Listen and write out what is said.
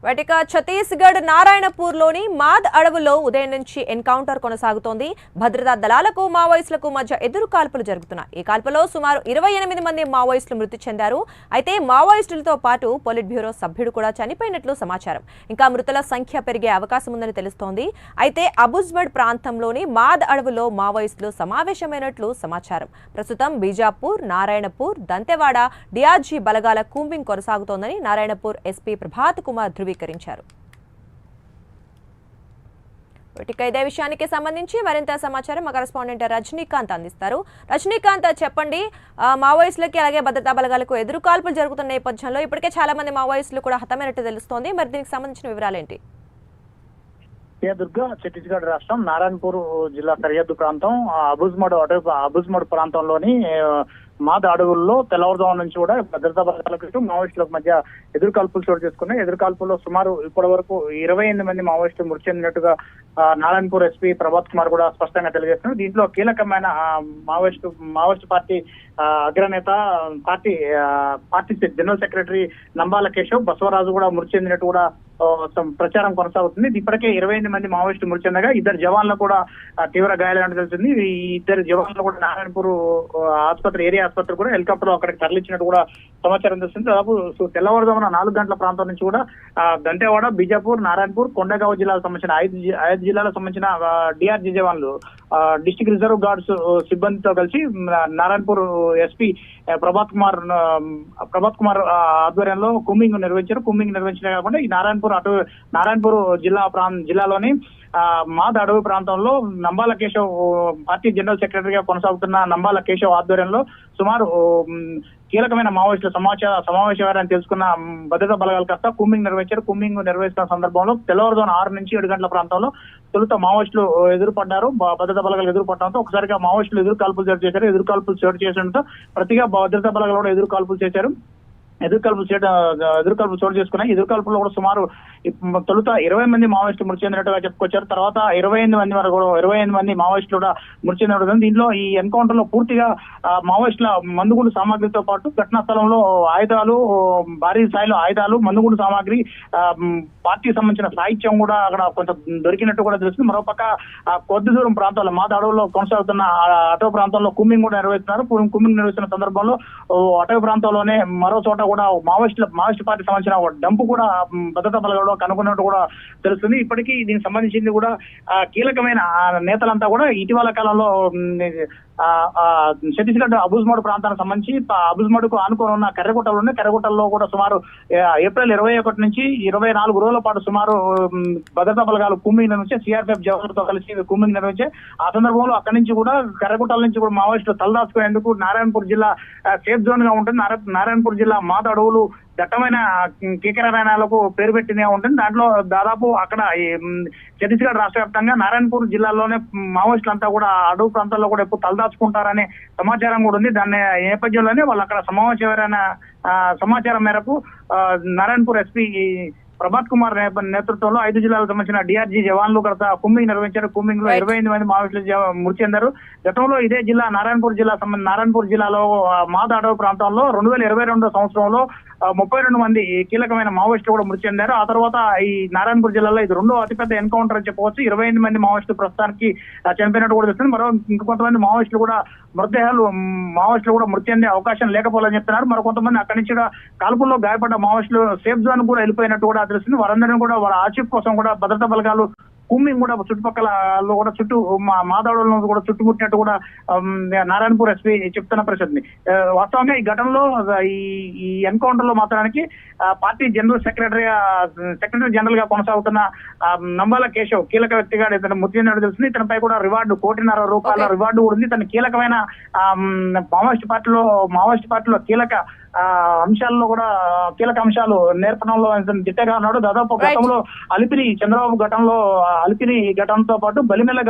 వాటిక ఛత్తీస్గఢ్ నారాయణపూర్ లోని మాద్ అడవుల్లో ఉదయం నుంచి ఎన్కౌంటర్ కొనసాగుతోంది. భద్రతా దళాలకు మావోయిస్టులకు మధ్య ఎదురు కాల్పులు జరుగుతున్నాయి. ఈ కాల్పులో సుమారు 28 మంది మావోయిస్టులు మృతి చెందారు. అయితే మావోయిస్టులతో పాటు పొలిట్ బ్యూరో సభ్యుడు కూడా చనిపోయినట్లు సమాచారం. ఇంకా మృతుల సంఖ్య పెరిగే అవకాశం ఉందని తెలుస్తోంది. అయితే అబుజ్మడ్ ప్రాంతంలోని మాద్ అడవుల్లో మావోయిస్టులు సమావేశమైనట్లు సమాచారం. ప్రస్తుతం బీజాపూర్, నారాయణపూర్, దంతెవాడ డిఆర్జీ బలగాల కూంబింగ్ కొనసాగుతోందని నారాయణపూర్ ఎస్పీ ప్రభాత్ కుమార్ ధృవీకరించారు. ఇదే విషయానికి సంబంధించి మరింత సమాచారం మా కరెస్పాండెంట్ రజనీకాంత్ అందిస్తారు. రజనీకాంత్, చెప్పండి, మావోయిస్టులకి అలాగే భద్రతా బలగాలకు ఎదురు కాల్పులు జరుగుతున్న నేపథ్యంలో ఇప్పటికే చాలా మంది మావోయిస్టులు కూడా హతమైనట్టు తెలుస్తోంది. మరి దీనికి సంబంధించిన వివరాలేంటి? దుర్గా, ఛత్తీస్గఢ్ రాష్ట్రం నారాయణపూర్ జిల్లా సరిహద్దు ప్రాంతం అబుజ్మడ్ ప్రాంతంలోని మాద్ అడవుల్లో తెల్లవారుజాము నుంచి కూడా భద్రతా బలగాలకు మావోయిస్టులకు మధ్య ఎదురు కాల్పులు చోటు చేసుకున్నాయి. ఎదురు కాల్పుల్లో సుమారు ఇప్పటి వరకు 28 మంది మావోయిస్టులు మృతి చెందినట్టుగా నారాయణపూర్ ఎస్పీ ప్రభాత్ కుమార్ కూడా స్పష్టంగా తెలియజేస్తున్నారు. దీంట్లో కీలకమైన మావోయిస్ట్ పార్టీ అగ్రనేత, party general secretary Nambala Keshav Basavaraju కూడా మృతి చెందినట్టు కూడా ప్రచారం కొనసాగుతుంది. ఇప్పటికే 28 మంది మావోయిస్టులు మృతి చెందగా 2 జవాన్లు కూడా తీవ్ర గాయాలైనట్టు తెలుస్తుంది. ఈ 2 జవాన్లు కూడా నారాయణపూర్ ఏరియా ఆసుపత్రి కూడా హెలికాప్టర్ లో అక్కడికి తరలించినట్టు కూడా సమాచారం తెలుస్తుంది. దాదాపు తెల్లవారుజామున 4 గంటల ప్రాంతం నుంచి కూడా దంతెవాడ, బీజాపూర్, నారాయణపూర్, కొండగావ్ జిల్లాలకు సంబంధించిన 5 జిల్లాలకు సంబంధించిన డిఆర్జీ జవాన్లు, డిస్ట్రిక్ట్ రిజర్వ్ గార్డ్స్ సిబ్బందితో కలిసి నారాయణపూర్ ఎస్పీ ప్రభాత్ కుమార్ ఆధ్వర్యంలో కూంబింగ్ నిర్వహించడం కాకుండా ఈ నారాయణపూర్ జిల్లాలోని మాద్ అడవి ప్రాంతంలో నంబాల కేశవ్, పార్టీ జనరల్ సెక్రటరీగా కొనసాగుతున్న నంబాల కేశవ్ ఆధ్వర్యంలో సుమారు కీలకమైన మావోయిస్టుల సమావేశం తెలుసుకున్న భద్రతా బలగాలు కాస్త కూంబింగ్ నిర్వహిస్తున్న సందర్భంలో తెల్లవారుజామున 6 నుంచి 7 గంటల ప్రాంతంలో తొలుత మావోయిస్టులు ఎదురుపడ్డారు. భద్రతా బలగాలు ఎదురుపడడంతో ఒకసారిగా మావోయిస్టులు ఎదురు కాల్పులు చోటు చేయడంతో ప్రతిగా భద్రతా బలగాలు కూడా ఎదురు కాల్పులు చోటు చేసుకున్నాయి. ఎదురు కాల్పుల్లో కూడా సుమారు తొలుత 20 మంది మావోయిస్టులు మృతి చెందినట్టుగా చెప్పుకొచ్చారు. తర్వాత 28 మంది మావోయిస్టులు కూడా మృతి చెందినట్టు. దీంట్లో ఈ ఎన్కౌంటర్ లో పూర్తిగా మావోయిస్టుల మందుగుండు సామాగ్రితో పాటు ఘటనా స్థలంలో భారీ స్థాయిలో ఆయుధాలు, మందుగుండు సామాగ్రి, పార్టీకి సంబంధించిన సాహిత్యం కూడా అక్కడ కొంచెం దొరికినట్టు కూడా తెలుస్తుంది. మరోపక్క కొద్ది దూరం ప్రాంతాల్లో మాద అడవుల్లో కొనసాగుతున్న అటవీ ప్రాంతంలో కూంబింగ్ కూడా నిర్వహిస్తున్నారు. కూంబింగ్ నిర్వహిస్తున్న సందర్భంలో అటవీ ప్రాంతంలోనే మరో చోట కూడా మావోయిస్ట్ పార్టీ సంబంధించిన డంపు కూడా భద్రతా బలగాల్లో కనుగొన్నట్టు కూడా తెలుస్తుంది. ఇప్పటికీ దీనికి సంబంధించింది కూడా కీలకమైన నేతలంతా కూడా ఇటీవల కాలంలో ఛత్తీస్గఢ్ అబుజ్మడ్ ప్రాంతానికి సంబంధించి అబుజ్మడ్ కు ఆనుకొని ఉన్న కర్రెగుట్టల్లో కూడా సుమారు ఏప్రిల్ 21 నుంచి 24 రోజుల పాటు సుమారు భద్రతా బలగాలు కూంబింగ్ నిర్వహించి సిఆర్పిఎఫ్ జవాన్లతో కలిసి కూంబింగ్ నిర్వహించి ఆ సందర్భంలో అక్కడి నుంచి కూడా కర్రెగుట్టల నుంచి కూడా మావోయిస్టులు తలదాచుకునేందుకు నారాయణపూర్ జిల్లా సేఫ్ జోన్ గా ఉంటుంది. నారాయణపూర్ జిల్లా మాద అడవులు దట్టమైన కీకరనాయాలకు పేరు పెట్టినే ఉంటుంది. దాంట్లో దాదాపు అక్కడ ఛత్తీస్గఢ్ రాష్ట్ర వ్యాప్తంగా నారాయణపూర్ జిల్లాలోనే మావోయిస్టులంతా కూడా అడవి ప్రాంతాల్లో కూడా ఎప్పుడు తలదాచుకుంటారనే సమాచారం కూడా ఉంది. దాని నేపథ్యంలోనే వాళ్ళు అక్కడ సమాచారం మేరకు నారాయణపూర్ ఎస్పీ ప్రభాత్ కుమార్ నేతృత్వంలో 5 జిల్లాలకు సంబంధించిన డిఆర్జీ జవాన్లు గత కూంబింగ్ నిర్వహించారు. కూంబింగ్ లో 28 మంది మావోయిస్టులు మృతి చెందారు. గతంలో ఇదే జిల్లా నారాయణపూర్ జిల్లాలో మాద అడవి ప్రాంతంలో 2022 సంవత్సరంలో 32 మంది కీలకమైన మావోయిస్టులు కూడా మృతి చెందారు. ఆ తర్వాత ఈ నారాయణపూర్ జిల్లాలో ఇది 2వ అతిపెద్ద ఎన్కౌంటర్ అని చెప్పవచ్చు. 28 మంది మావోయిస్టులు ప్రస్తుతానికి చనిపోయినట్టు కూడా తెలుస్తుంది. మరో ఇంకొంతమంది మావోయిస్టులు కూడా మృతి చెందే అవకాశం లేకపోవాలని చెప్తున్నారు. మరో కొంతమంది అక్కడి నుంచి కాల్పుల్లో గాయపడ్డ మావోయిస్టులు సేఫ్ జోన్ కూడా వెళ్ళిపోయినట్టు కూడా తెలుస్తుంది. వారందరినీ కూడా వారి ఆచూకీ కోసం కూడా భద్రతా బలగాలు కూంబింగ్ కూడా చుట్టుపక్కలలో కూడా మాదాడులను కూడా చుట్టుముట్టినట్టు కూడా నారాయణపూర్ ఎస్పీ చెప్తున్న పరిస్థితిని. వాస్తవంగా ఈ ఘటనలో ఈ ఎన్కౌంటర్ లో మాత్రానికి పార్టీ సెక్రటరీ జనరల్ గా కొనసాగుతున్న నంబాల కేశవ్ కీలక వ్యక్తిగా ఇతను మృతి చెందినట్టు తెలుస్తుంది. ఇతనిపై కూడా రివార్డు ₹1,50,00,000 రివార్డు కూడా ఉంది. ఇతను కీలకమైన మావోయిస్ట్ పార్టీలో కీలక అంశాలు నేర్పడంలో దిట్టగా ఉన్నాడు. దాదాపు గతంలో చంద్రబాబు ఘటనతో పాటు బలిమెల